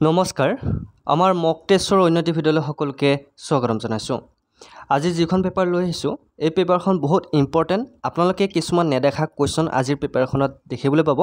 নমস্কাৰ আমাৰ মক টেষ্টৰ উন্নতি ভিডিঅ'লৈ সকলোকে স্বাগতম জনাইছোঁ আজি যিখন পেপাৰ লৈ আহিছোঁ এই পেপাৰখন বহুত ইম্পৰ্টেণ্ট আপোনালোকে কিছুমান নেদেখা কুৱেশ্যন আজিৰ পেপাৰখনত দেখিবলৈ পাব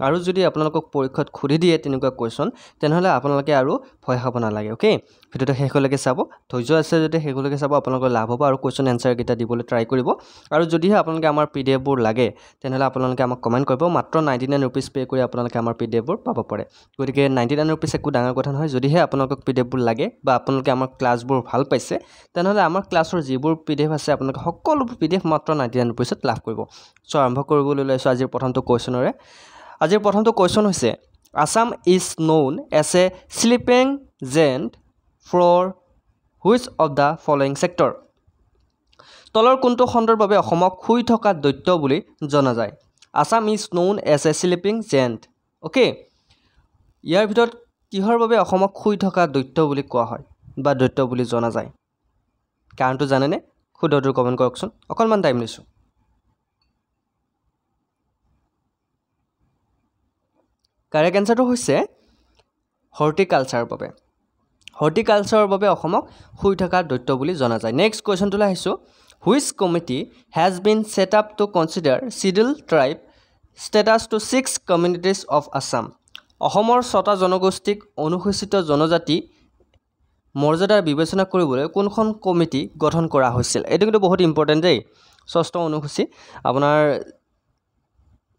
আৰু যদি আপোনালোকক পৰীক্ষাত খুলি দিয়ে তেনেকুৱা কুৱেশ্যন তেনেহ'লে আপোনালোকে আৰু ভয় খাব নালাগে ওকে ভিডিঅ'টো শেষলৈকে চাব ধৈৰ্য আছে যদি শেষলৈকে চাব আপোনালোকৰ লাভ হ'ব আৰু কুৱেশ্যন এনসাৰ কেইটা দিবলৈ ট্ৰাই কৰিব আৰু যদিহে আপোনালোকে আমাৰ PDF বোৰ লাগে তেনেহ'লে আপোনালোকে আমাক কমেন্ট কৰিব মাত্ৰ 99 रुपीस পে কৰি আপোনালোকে আমাৰ PDF বোৰ পাব পাৰে গতিকে 99 रुपीस একো ডাঙৰ কথা নহয় যদিহে আপোনালোকক PDF বোৰ লাগে বা আপোনালোকে আমাৰ ক্লাছবোৰ ভাল পাইছে তেনেহ'লে আমাৰ ক্লাছৰ যিবোৰ PDF আছে আপোনালোকে সকলো PDF মাত্ৰ 99 रुपीस লাভ কৰিব সো আৰম্ভ কৰিবলৈ লৈছো আজিৰ প্ৰথমটো কুৱেশ্যনৰে আজিৰ প্ৰথমটো কুৱেশ্যন হৈছে Assam is known as a sleeping giant for which of the following sector তলৰ কোনটো খণ্ডৰ বাবে অসমক শুই থকা দৈত্য বুলি জনা যায় Assam is known as a sleeping giant okay ইয়াৰ ভিতৰত কিহৰ বাবে অসমক শুই থকা দৈত্য বুলি কোৱা হয় বা দৈত্য বুলি জনা যায় কাৰণটো জানেনে খুদৰ কমেন্ট কৰকচোন অকলমান টাইম লৈছো কাৰেক্ট আনসাৰটো হৈছে হৰ্টিকালচাৰৰ বাবে অসমক শুই থকা দৈত্য বুলি জনা যায় নেক্সট কোৱেশ্যনটো আহিছো which committee has been set up to consider scheduled tribe status to 6 communities of Assam অসমৰ 6টা জনগোষ্ঠীক অনুসূচিত জনজাতি মৰ্যাদাৰ বিবেচনা কৰিবলৈ কোনখন কমিটি গঠন কৰা হৈছিল এটো কিন্তু বহুত ইম্পৰ্টেন্ট দেই 6ষ্ট অনুসূচী আপোনাৰ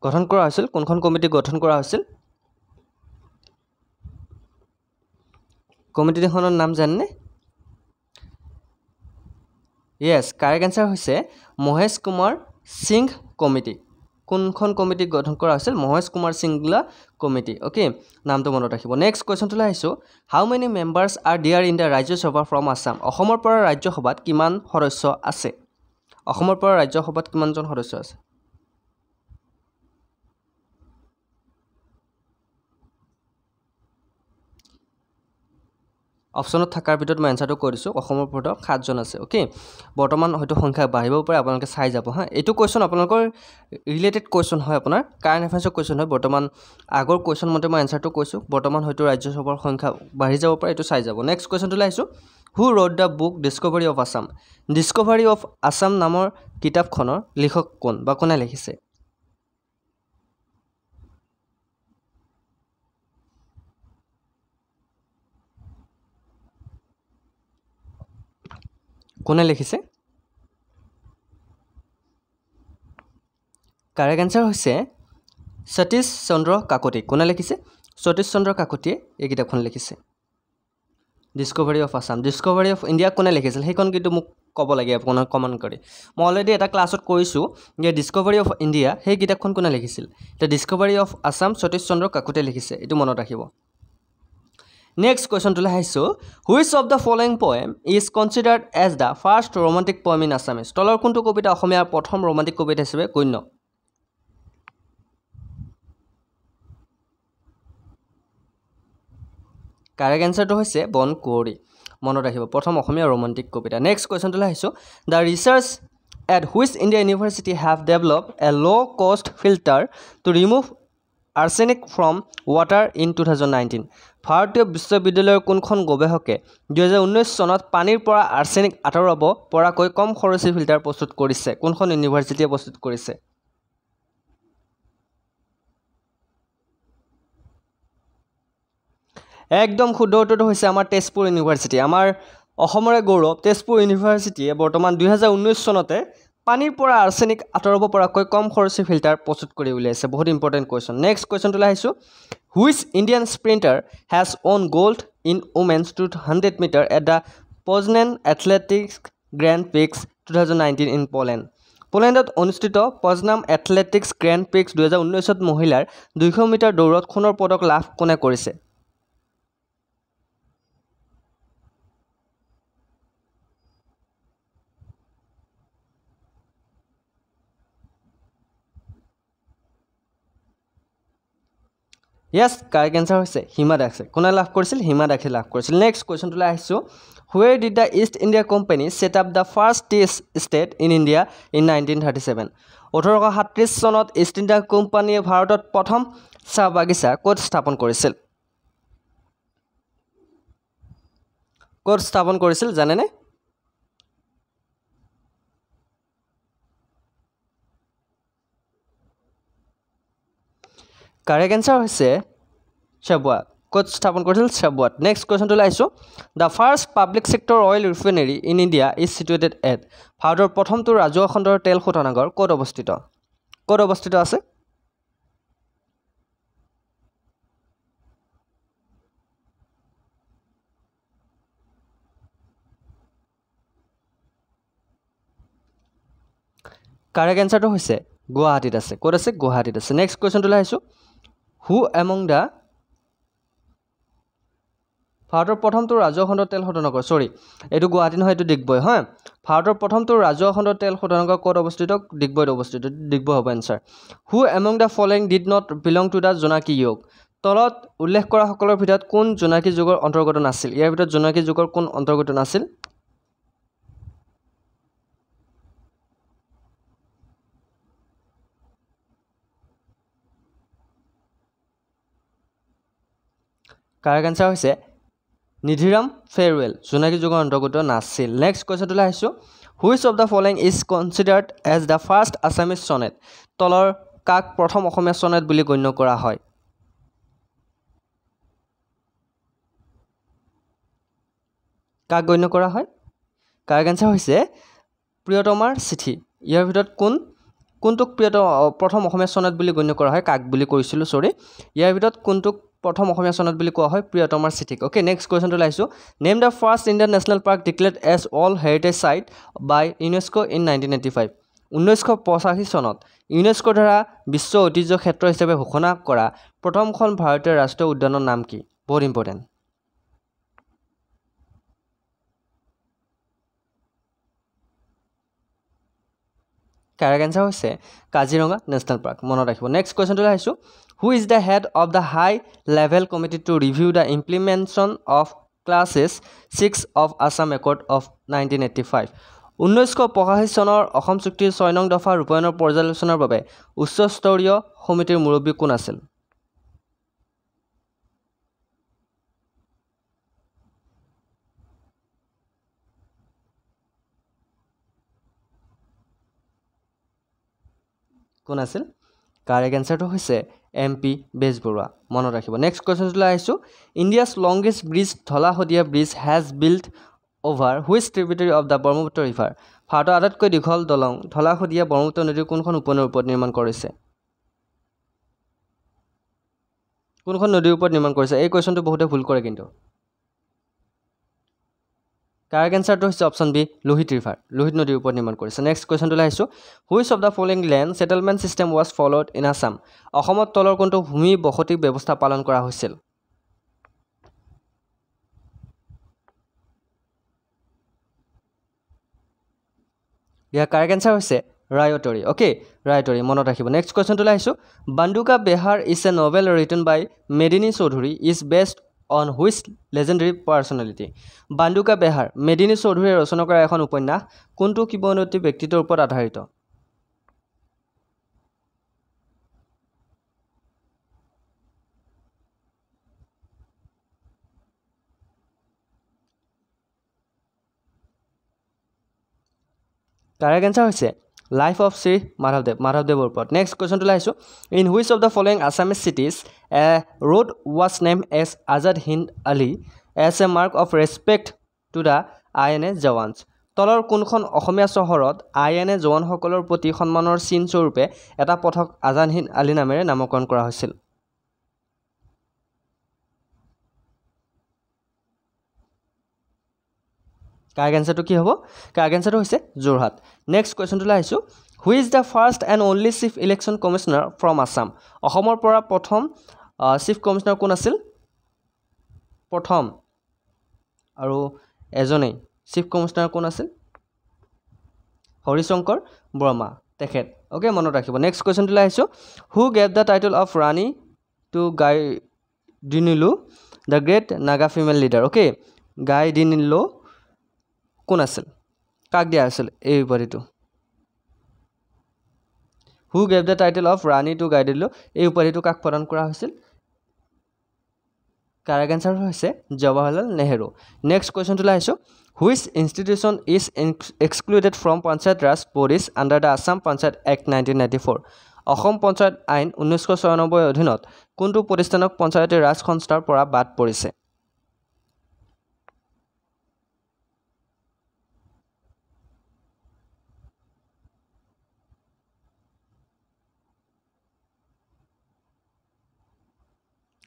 গঠন কৰা হৈছিল কোনখন কমিটি গঠন কৰা হৈছিল কমিটিখনৰ নাম জানেনে yes correct answer হৈছে মহেশ কুমাৰ সিং কমিটি কোনখন কমিটি গঠন কৰা হৈছিল মহেশ কুমাৰ সিংলা কমিটি ওকে নামটো মনত ৰাখিব নেক্সট কোৱেশ্যনটো লাইছো how many members are there in the Rajya Sabha from Assam অসমৰ পৰা ৰাজ্য সভাত কিমান সদস্য আছে অসমৰ পৰা ৰাজ্য সভাত কিমানজন সদস্য আছে অপচনত থাকাৰ ভিতৰত মই এনসাৰটো কৈ দিছো অসমৰ পৰা 7 জন আছে ওকে বৰ্তমান হয়তো সংখ্যা বাঢ়িব পাৰে আপোনালোকে চাই যাব হা এটো কোৱেশ্যন আপোনালোকৰ ৰিলেটেড কোৱেশ্যন হয় আপোনাৰ কাৰেন্ট এফেয়াৰ্সৰ কোৱেশ্যন হয় বৰ্তমান আগৰ কোৱেশ্যন মতে মই এনসাৰটো কৈছো বৰ্তমান হয়তো ৰাজ্য সভাৰ সংখ্যা বাঢ়ি যাব পাৰে এটো চাই যাব নেক্সট কোৱেশ্যনটো লাইছো who wrote the book discovery of Assam নামৰ কিতাপখনৰ লেখক কোন বা কোনে লিখিছে কোনে লিখিছে কাৰেক্ট আনসাৰ হৈছে সতীশ চন্দ্ৰ কাকতি কোনে লিখিছে সতীশ চন্দ্ৰ কাকতিয়ে এই কিতাপখন লিখিছে ডিসকভাৰী অফ আসাম ডিসকভাৰী অফ ইণ্ডিয়া কোনে লিখিছিল হেখন কিন্তু মোক ক'ব লাগে আপোনাক কমেন্ট কৰি মই অলৰেডি এটা ক্লাছত কৈছো যে ডিসকভাৰী অফ ইণ্ডিয়া সেই কিতাপখন কোনে লিখিছিল তে ডিসকভাৰী অফ আসাম সতীশ চন্দ্ৰ কাকতিয়ে লিখিছে এটো মনত ৰাখিব Next question to lahaisu which of the following poem is considered as the first romantic poem in Assamese tolor kuntu kobita অসমীয়াৰ প্ৰথম romantic কবিতা হিচাপে গণ্য correct answer to হৈছে বন কুঁৱৰী মনত ৰাখিব প্ৰথম অসমীয়া romantic Kavita next question to lahaisu the research at which India University have developed a low cost filter to remove arsenic from water in 2019 ভাৰতীয় বিশ্ববিদ্যালয়ৰ কোনখন গৱেষকে 2019 চনত পানীৰ পৰা আৰ্ছেনিক আঁতৰাব পৰাকৈ কম খৰচী ফিল্টাৰ প্ৰস্তুত কৰিছে কোনখন ইউনিভাৰ্চিটিয়ে প্ৰস্তুত কৰিছে একদম শুদ্ধ উত্তৰটো হৈছে আমাৰ তেজপুৰ ইউনিভাৰ্চিটি আমাৰ অসমৰে গৌৰৱ তেজপুৰ ইউনিভাৰ্চিটিয়ে বৰ্তমান 2019 চনতে পানীৰ পৰা আৰ্ছেনিক আঁতৰাব পৰাকৈ কম খৰচী ফিল্টাৰ প্ৰস্তুত কৰি উলিয়াইছে বহুত ইম্পৰ্টেন্ট কোৱেশ্যন নেক্সট কোৱেশ্যনটো লাইছো which Indian sprinter has won gold in women's 200 meter at the Poznan Athletics Grand Prix 2019 in Poland পোলেণ্ডত অনুষ্ঠিত পজনাম এথলেটিক্স গ্ৰেণ্ড প্ৰিক্স 2019 ত মহিলাৰ 200 মিটাৰ দৌৰত সোণৰ পদক লাভ কোনে কৰিছে Yes, correct answer হৈছে হিমা দাসে কোনে লাভ কৰিছিল হিমা দাসে লাভ কৰিছিল নেক্সট কোৱেশ্যনটো লৈ আহিছো where did the East India Company set up the first tea estate in India in 1937 1837 চনত ইষ্ট ইণ্ডিয়া কোম্পানীয়ে ভাৰতত প্ৰথম চাহ বাগিচা ক'ত স্থাপন কৰিছিল ক'ত স্থাপন কৰিছিল জানেনে কাৰেক্ট এনসাৰ হৈছে চাবুৱা ক'ত স্থাপন কৰিছিল চাবুৱাত নেক্সট কোৱেশ্চনটো লাইছো the first public sector oil refinery in India is situated at ভাৰতৰ প্ৰথমটো ৰাজহুৱা খণ্ডৰ তেল শোধনাগাৰ ক'ত অৱস্থিত আছে কাৰেক্ট এনসাৰটো হৈছে গুৱাহাটীত আছে ক'ত আছে গুৱাহাটীত আছে নেক্সট কোৱেশ্চনটো লাইছো হু এমং দা ভাৰতৰ প্ৰথমটো ৰাজহুৱা খণ্ডৰ তেল শোধনাগাৰ সৰি এইটো গুৱাহাটী নহয় এইটো ডিগবৈ হয় ভাৰতৰ প্ৰথমটো ৰাজহুৱা খণ্ডৰ তেল শোধনাগাৰ ক'ত অৱস্থিত ডিগবৈত অৱস্থিত ডিগবৈ হ'ব answer who among the following did not belong to the Jonaki Yug তলত উল্লেখ কৰা সকলৰ ভিতৰত কোন জোনাকী যুগৰ অন্তৰ্গত নাছিল ইয়াৰ ভিতৰত জোনাকী যুগৰ কোন অন্তৰ্গত নাছিল কাৰেক্ট এনসাৰ হৈছে নিধিৰাম ফেয়াৰৱেল জোনাকী যুগৰ অন্তৰ্গত নাছিল নেক্সট কোৱেশ্চনটো আহিছো which of the following is considered as the first Assamese sonnet তলৰ কাক প্ৰথম অসমীয়া সনেট বুলি গণ্য কৰা হয় কাক গণ্য কৰা হয় কাৰেক্ট এনসাৰ হৈছে প্ৰিয়তমাৰ চিঠি ইয়াৰ ভিতৰত কোনটোক প্ৰথম অসমীয়া সনেট বুলি গণ্য কৰা হয় কাক বুলি কৈছিলো সৰি ইয়াৰ ভিতৰত কোনটোক প্ৰথম অসমীয়া সনেট বুলি কোৱা হয় প্ৰিয়তমাৰ চিঠিক ওকে নেক্সট কোৱেশ্চনটো লাইছো name the first Indian national park declared as all heritage site by UNESCO in 1985 1985 চনত ইউনেস্কোৰ দ্বাৰা বিশ্ব ঐতিহ্য ক্ষেত্ৰ হিচাপে ঘোষণা কৰা প্ৰথমখন ভাৰতীয় ৰাষ্ট্ৰীয় উদ্যানৰ নাম কি বহুত ইম্পৰ্টেণ্ট কাৰেক্ট এনসাৰ হৈছে কাজিৰঙা নেশ্যনেল পাৰ্ক মনত ৰাখিব নেক্সট কোৱেশ্চনটো লাইছো who is the head of the high level committee to review the implementation of clauses 6 of Assam accord of 1985 1985 চনৰ অসম চুক্তিৰ 6 নং দফা ৰূপায়ণৰ পৰ্যালোচনাৰ বাবে উচ্চস্তৰীয় সমিতিৰ মুৰব্বী কোন আছিল কোন আছিল কাৰেক্ট এনসাৰটো হৈছে MP বেজবৰুৱা মনত ৰাখিব নেক্সট কোৱেশ্চনটো আহিছো India's longest bridge Dhola Sadiya bridge has built over which tributary of the Brahmaputra river ভাৰতৰ আটাইতকৈ দীঘল দলং ধলা শদিয়া ব্ৰহ্মপুত্ৰ নদীৰ কোনখন উপনৈৰ ওপৰত নিৰ্মাণ কৰিছে কোনখন নদীৰ ওপৰত নিৰ্মাণ কৰিছে এই কোৱেশ্চনটো বহুতে ভুল কৰে কিন্তু কাৰেক্ট এনসাৰটো হৈছে option B Lohit river Lohit নদীৰ ওপৰত নিৰ্মাণ কৰিছে নেক্সট কোৱেশ্চনটো লাইছো which of the following land settlement system was followed in Assam অসমত তলৰ কোনটো ভূমি বসতি ব্যৱস্থা পালন কৰা হৈছিল ইয়াৰ কাৰেক্ট এনসাৰ হৈছে ৰায়তৰি ওকে ৰায়তৰি মনত ৰাখিব নেক্সট কোৱেশ্চনটো লাইছো Banduka Behar is a novel written by Medini Choudhury is based on which legendary personality Banduka Behar Medini চৌধুৰীয়ে ৰচনা কৰা এখন উপন্যাস কোনটো কিংবদন্তি ব্যক্তিত্বৰ ওপৰত আধাৰিত কাৰেক্ট এনসাৰ হৈছে লাইফ অফ শ্ৰী মাধৱদেৱৰ ওপৰত নেক্সট কোৱেশ্চনটো লাইছো in which of the following Assamese cities a road was named as Azad Hind আলী as a mark of respect to the INA jawans তলৰ কোনখন অসমীয়া চহৰত INA জৱানসকলৰ প্ৰতি সন্মানৰ চিন স্বৰূপে এটা পথক আজাদ হিন্দ আলী নামেৰে নামকৰণ কৰা হৈছিল কাৰেক্ট এনসাৰটো কি হ'ব কাৰেক্ট এনসাৰটো হৈছে যোৰহাট নেক্সট কোৱেশ্চনটো লাইছো who is the first and only chief election commissioner from Assam অসমৰ পৰা প্ৰথম চিফ কমিশ্যনাৰ কোন আছিল প্ৰথম আৰু এজনেই চিফ কমিশ্যনাৰ কোন আছিল হৰিশংকৰ বৰ্মা তেখেত ওকে মনত ৰাখিব নেক্সট কোৱেশ্চনটো লাইছো who gave the title of Rani to Gaidinliu the great Naga female leader okay Gaidinliu কোন আছিল কাক দিয়া আছিল এই উপাধিটো who gave the title of Rani to Gaidinliu এই উপাধিটো কাক প্ৰদান কৰা হৈছিল কাৰেক্ট এনসাৰ হৈছে জৱাহৰলাল নেহৰু নেক্সট কোৱেশ্চনটো আহিছো which institution is excluded from panchayat Raj bodies under the Assam panchayat act 1994 Assam panchayat আইন 1996 অধীনত কোনটো প্ৰতিষ্ঠানক পঞ্চায়তী ৰাজ সংস্থাৰ পৰা বাদ পৰিছে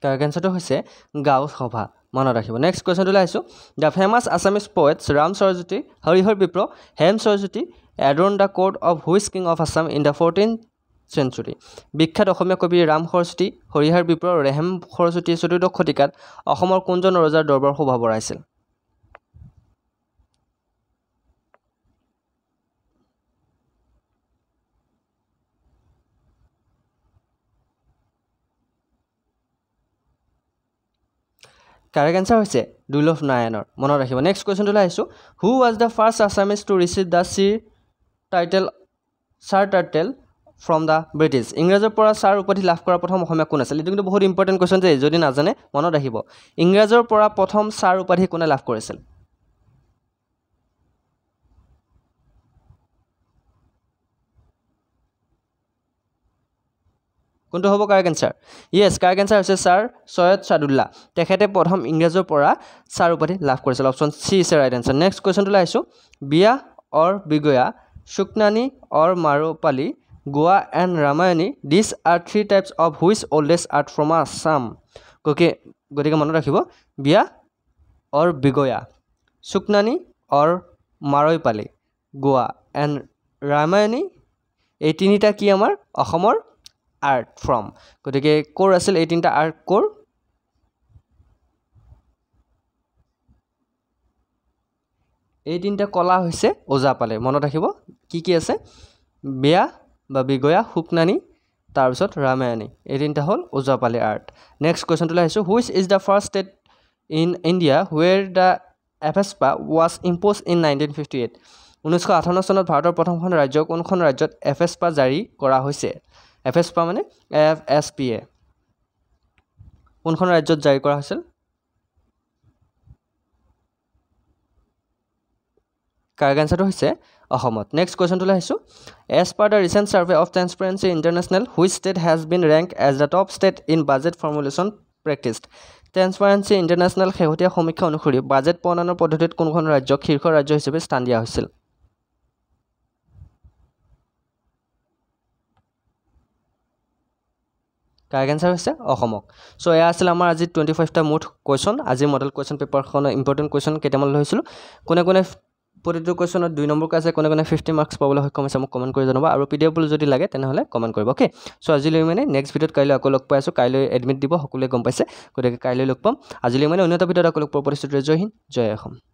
কাৰেক্ট এনসাৰটো হৈছে গাঁও সভা মনত ৰাখিব নেক্সট কোৱেশ্চনটো আহিছো the famous Assamese poets Ram Saraswati Harihara Bipra Hem Saraswati adorned the court of which king of Assam in the 14th century বিখ্যাত অসমীয়া কবি ৰাম স্বৰজ্যোতি হৰিহৰ বিপ্ৰ ৰেহেম স্বৰজ্যোতি 14th শতিকাত অসমৰ কোনজন ৰজাৰ দৰবাৰ শোভা বঢ়াইছিল কাৰেক্ট এনসাৰ হৈছে দুৰ্লভ নাৰায়ণৰ মনত ৰাখিব নেক্সট কোৱেশ্চনটো আহিছো who was the first Assamese to receive the sir title from the British ইংৰাজৰ পৰা ছাৰ উপাধি লাভ কৰা প্ৰথম অসমীয়া কোন আছিল এইটো কিন্তু বহুত ইম্পৰ্টেণ্ট কোৱেশ্চন যে যদি নাজানে মনত ৰাখিব ইংৰাজৰ পৰা প্ৰথম ছাৰ উপাধি কোনে লাভ কৰিছিল কোনটো হ'ব correct answer yes correct answer হৈছে ছাৰ সৈয়দ সাদুল্লাহ তেখেতে প্ৰথম ইংৰাজৰ পৰা ছাৰ উপাধি লাভ কৰিছিল option C is right answer next কোৱেশ্চনটো আহিছো বিয়া অৰ বিগয়া শুকনানি অৰ মাৰোপালি গোৱা and Ramayani this are 3 types of which oldest art from Assam গতিকে মনত ৰাখিব বিয়া অৰ বিগয়া শুকনানি অৰ মাৰোপালি গোৱা এণ্ড ৰামায়ণী এই তিনিটা কি আমাৰ অসমৰ আৰ্ট ফ্ৰম গতিকে ক'ৰ আছিল এই তিনিটা আৰ্ট ক'ৰ এই তিনিটা কলা হৈছে ওজাপালি মনত ৰাখিব কি আছে বিয়া বা বিগয়া শুকনানি তাৰপিছত ৰামায়ণী এই তিনিটা হ'ল ওজাপালি আৰ্ট নেক্সট কুৱেশ্যনটো আহিছো which is the first state in India where the AFSPA was imposed in 1958 1958 চনত ভাৰতৰ প্ৰথমখন ৰাজ্য কোনখন ৰাজ্যত এফএছপা জাৰি কৰা হৈছে এফএছপা মানে এফএছপিএ কোনখন ৰাজ্যত জাৰি কৰা হৈছিল কাৰেক্ট এনসাৰটো হৈছে অসমত নেক্সট কুৱেশ্যনটো আহিছো as per the recent survey of Transparency International which state has been rank as the top state in budget formulation practised Transparency International শেহতীয়া সমীক্ষা অনুসৰি বাজেট প্ৰণয়নৰ পদ্ধতিত কোনখন ৰাজ্যক শীৰ্ষ ৰাজ্য হিচাপে স্থান দিয়া হৈছিল কাৰেক্ট এনসাৰ হৈছে অসমক সো এয়া আছিল আমাৰ আজি 25টা মুঠ কুৱেশ্যন আজি মডেল কুৱেশ্যন পেপাৰখনৰ ইম্পৰ্টেণ্ট কুৱেশ্যন কেইটামান লৈছিলোঁ কোনে প্ৰতিটো কুৱেশ্যনত 2 নম্বৰকৈ আছে কোনে 50 মাৰ্কছ পাবলৈ সক্ষম হৈছে মোক কমেণ্ট কৰি জনাব আৰু পিডিএফ যদি লাগে তেনেহ'লে কমেণ্ট কৰিব অ'কে সো আজিলৈ মানে নেক্সট ভিডিঅ'ত কাইলৈ আকৌ লগ পাই আছোঁ কাইলৈ এডমিট দিব সকলোৱে গম পাইছে গতিকে কাইলৈ লগ পাম আজিলৈ মানে অন্য এটা ভিডিঅ'ত আকৌ লগ পোৱাৰ প্ৰতিশ্ৰুতিৰে জয় হিন্দ জয় অসম